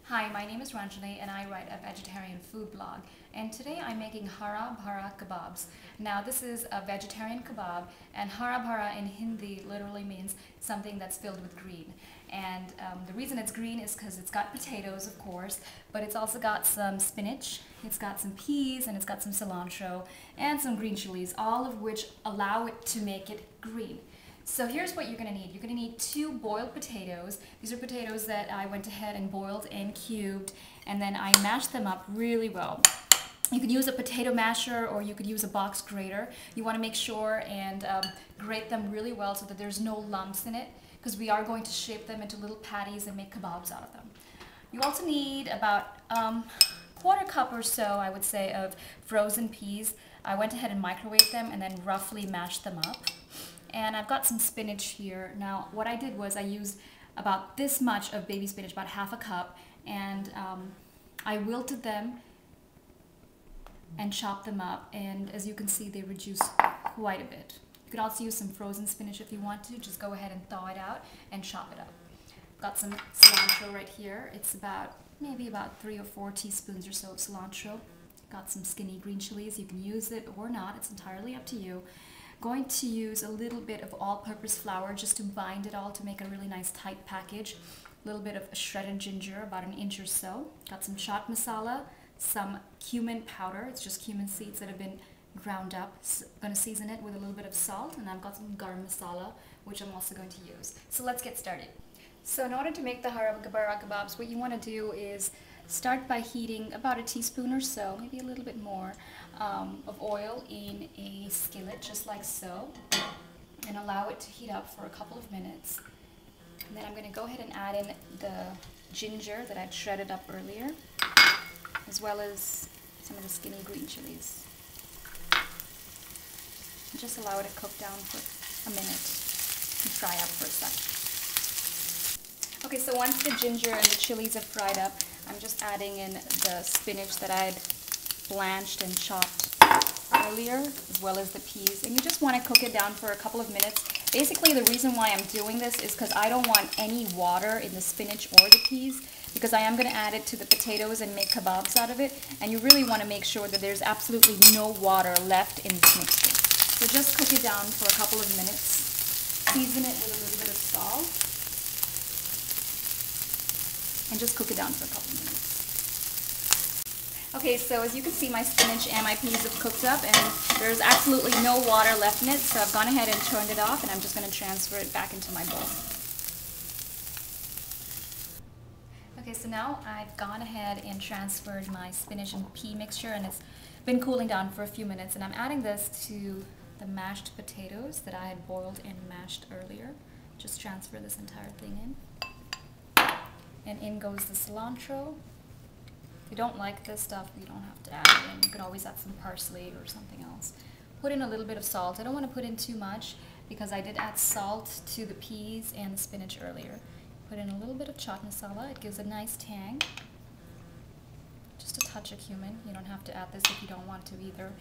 Hi, my name is Ranjani and I write a vegetarian food blog. And today I'm making hara bhara kebabs. Now this is a vegetarian kebab, and hara bhara in Hindi literally means something that's filled with green. And the reason it's green is because it's got potatoes, of course, but it's also got some spinach, it's got some peas, and it's got some cilantro and some green chilies, all of which allow it to make it green. So here's what you're going to need. You're going to need 2 boiled potatoes. These are potatoes that I went ahead and boiled and cubed, and then I mashed them up really well. You could use a potato masher or you could use a box grater. You want to make sure and grate them really well so that there's no lumps in it, because we are going to shape them into little patties and make kebabs out of them. You also need about quarter cup or so, I would say, of frozen peas. I went ahead and microwaved them and then roughly mashed them up. And I've got some spinach here. Now what I did was I used about this much of baby spinach, about half a cup, and I wilted them and chopped them up, and as you can see they reduced quite a bit. You could also use some frozen spinach if you want to. Just go ahead and thaw it out and chop it up. Got some cilantro right here. It's maybe about 3 or 4 teaspoons or so of cilantro. Got some skinny green chilies. You can use it or not, it's entirely up to you. Going to use a little bit of all-purpose flour just to bind it all to make a really nice tight package. A little bit of shredded ginger, about an inch or so. Got some chaat masala, some cumin powder. It's just cumin seeds that have been ground up. Going to season it with a little bit of salt, and I've got some garam masala, which I'm also going to use. So let's get started. So in order to make the hara bhara kebabs, what you want to do is start by heating about a teaspoon or so, maybe a little bit more, of oil in a skillet, just like so, and allow it to heat up for a couple of minutes. And then I'm going to go ahead and add in the ginger that I'd shredded up earlier, as well as some of the skinny green chilies. And just allow it to cook down for a minute and fry up for a second. Okay, so once the ginger and the chilies have fried up, I'm just adding in the spinach that I'd blanched and chopped earlier, as well as the peas. And you just want to cook it down for a couple of minutes. Basically, the reason why I'm doing this is because I don't want any water in the spinach or the peas, because I am going to add it to the potatoes and make kebabs out of it. And you really want to make sure that there's absolutely no water left in this mixture. So just cook it down for a couple of minutes. Season it with a little bit of salt. And just cook it down for a couple of minutes. Okay, so as you can see, my spinach and my peas have cooked up, and there's absolutely no water left in it, so I've gone ahead and turned it off, and I'm just going to transfer it back into my bowl. Okay, so now I've gone ahead and transferred my spinach and pea mixture, and it's been cooling down for a few minutes, and I'm adding this to the mashed potatoes that I had boiled and mashed earlier. Just transfer this entire thing in. And in goes the cilantro. If you don't like this stuff, you don't have to add it in. You can always add some parsley or something else. Put in a little bit of salt. I don't want to put in too much because I did add salt to the peas and the spinach earlier. Put in a little bit of chaat masala. It gives a nice tang. Just a touch of cumin. You don't have to add this if you don't want to either.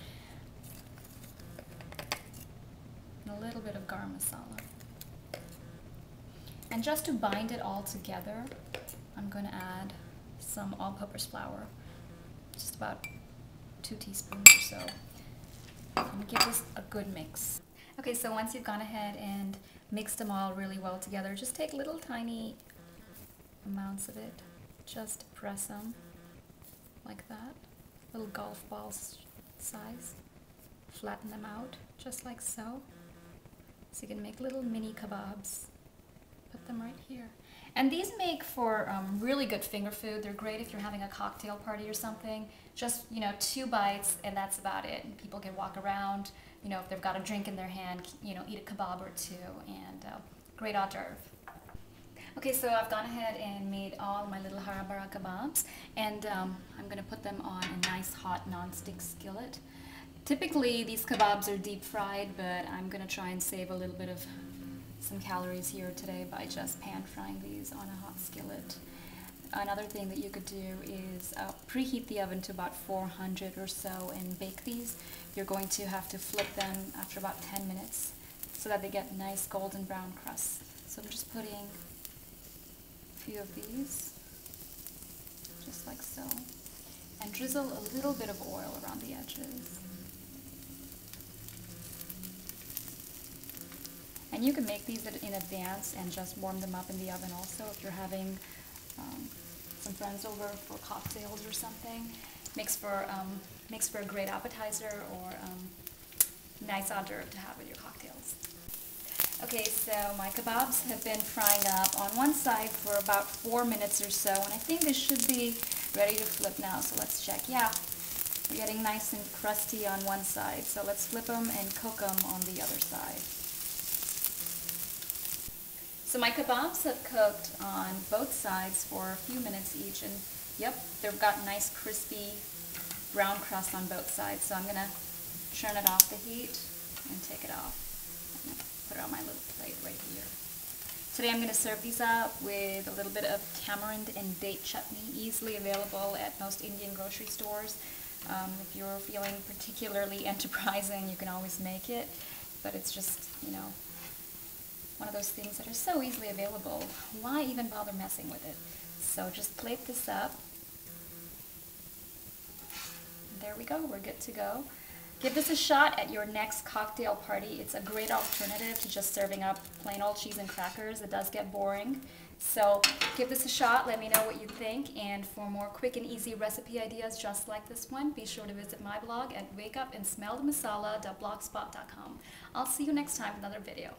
And a little bit of garam masala. And just to bind it all together, I'm going to add some all-purpose flour, just about 2 teaspoons or so, and give this a good mix. Okay, so once you've gone ahead and mixed them all really well together, just take little tiny amounts of it, just press them like that, little golf balls size, flatten them out just like so, so you can make little mini kebabs. Put them right here. And these make for really good finger food. They're great if you're having a cocktail party or something. Just, 2 bites and that's about it. And people can walk around, if they've got a drink in their hand, eat a kebab or 2, and great hors d'oeuvre. Okay, so I've gone ahead and made all my little hara bhara kebabs, and I'm going to put them on a nice hot non-stick skillet. Typically these kebabs are deep fried, but I'm going to try and save a little bit of some calories here today by just pan frying these on a hot skillet. Another thing that you could do is preheat the oven to about 400 or so and bake these. You're going to have to flip them after about 10 minutes so that they get nice golden brown crusts. So I'm just putting a few of these just like so. And drizzle a little bit of oil around the edges. And you can make these in advance and just warm them up in the oven also if you're having some friends over for cocktails or something. Makes for a great appetizer or nice hors d'oeuvre to have with your cocktails. Okay, so my kebabs have been frying up on one side for about 4 minutes or so, and I think they should be ready to flip now, so let's check. Yeah, they're getting nice and crusty on one side, so let's flip them and cook them on the other side. So my kebabs have cooked on both sides for a few minutes each, and yep, they've got nice crispy brown crust on both sides, so I'm going to turn it off the heat and take it off. I'm going to put it on my little plate right here. Today I'm going to serve these up with a little bit of tamarind and date chutney, easily available at most Indian grocery stores. If you're feeling particularly enterprising, you can always make it, but it's just, you know, one of those things that are so easily available. Why even bother messing with it? So just plate this up. There we go, we're good to go. Give this a shot at your next cocktail party. It's a great alternative to just serving up plain old cheese and crackers. It does get boring. So give this a shot, let me know what you think, and for more quick and easy recipe ideas just like this one, be sure to visit my blog at wakeupandsmellthemasala.blogspot.com. I'll see you next time with another video.